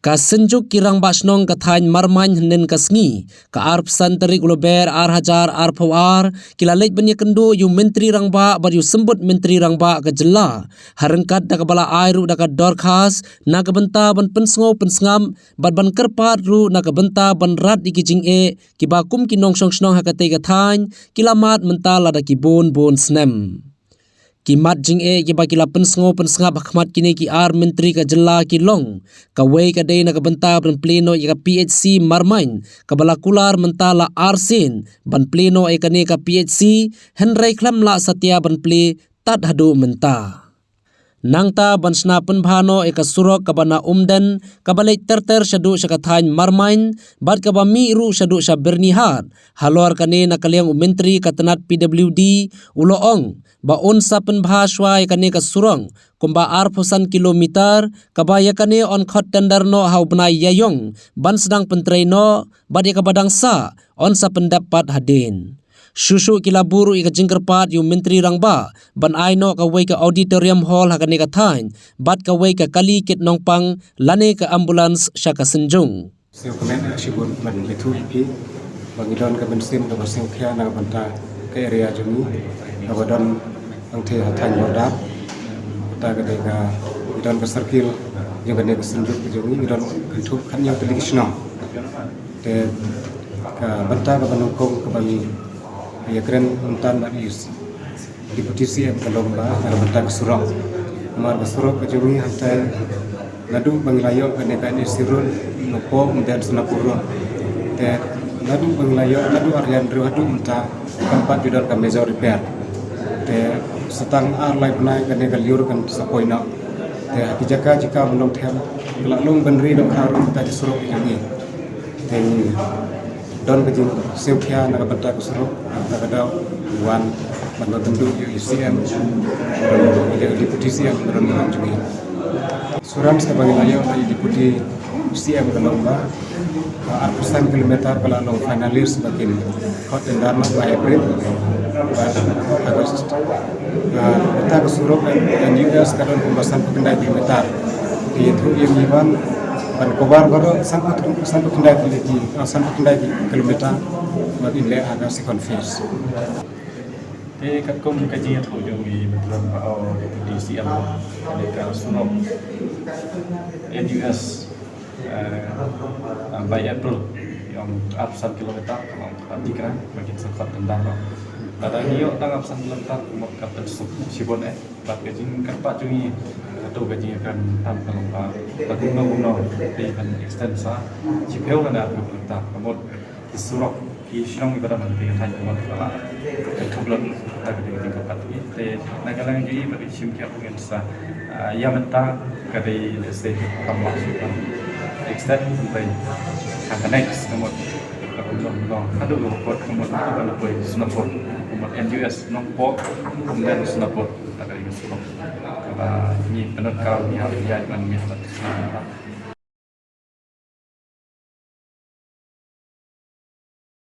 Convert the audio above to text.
Kasenjuk kirang basnong kathain marmain henen kasngi ka arp santari glober ar hajar ar pawar kilalek benya kendo yu menteri rangba bar yu sembut menteri rangba ka jela harengkat da kabala airu da ka dorkhas na ka benta ban pensngo pensngam bat ban kerpat ru na ka benta ban rat ikijing e kibakum kinong song snong hakate kathain kilamat mentala da kibon bon snem Kimat jing e kiba kila pensngo pensngap khmat kini ki ar menteri ka jela ki long ka wei ka dei na ka benta ban pleno ya ka PHC marmain ka bala kular mentala arsin ban pleno e kane ka PHC henry klam la satya ban ple tat hadu menta Nangta bansna penbhano eka surok kabana umden kabale terter shadu shakathain marmain bad kabami ru shadu shabirnihat halor kane nakaliang menteri katanat PWD uloong ba unsa penbhaswa ekane ka surong kumba arphosan kilometer kabaya kane on khot tender no hau benai yayong ban sedang pentrei no bad eka badang sa on sa pendapat hadin Susu kila buru ika jingkerpat yu menteri rangba ban aino ka wei ka auditorium hall hakane ka thain bat ka wei ka kali kit nongpang lane ka ambulance syaka senjung Siu kemen sibun ban itu ipi bangidon ka bensin ka basing khia na banta ka area jumi ka badon ang the than bodak ta ka de ka idon ka circle yang kane ka senjuk jumi idon itu kan yang telik sno te ka banta ka banongkong ka bagi ya keren untan ban is deputy CM kalomba na banta ka surong mar ka surong ka jumi hantai ladu banglayo kane ka ni sirun nopo dan senapuro te ladu banglayo ladu aryan riwadu unta tempat judar ka major repair te setang ar lai benai kane ka liur kan sapoina te hati jaka jika belum them lalung benri dok haru ta surong ini te don kejing siukhia na ka banta ka surong ta ka daw wan ban tendu UCM dan deputy CM dan jumi Suram sebagai layak dari deputi CM Kalomba, arpusan kilometer kalau long finalis sebagai hot and darma by April, Agustus. Kita kesuruh dan juga sekarang pembahasan pengendai kilometer. Itu yang iban ban kobar baru sampai pengendai kilometer bagi le agak si confess. Kat kom kaji atau jami betul au di CM dekat Sunop NUS by April yang ratusan kilometer kalau perhatikan makin sekat tentang pada niok tang ratusan kilometer mau kata sibon bat kaji kerpa cumi atau kaji akan tam kalau tak guna di kan ekstensa cipeu kan ada kilometer kemudian di Surok Isong ibarat nanti kan cuma kepala kebetulan tak ada tempat ini. Nagalang jadi bagi simkia mungkin sah yang mentah kadai lesai tambah sukan extend sampai akan next kemudian ada robot kemudian apa boleh snapbot kemudian NUS nongpok kemudian snapbot tak ada yang suruh kalau ini penekal ni harus jadi mana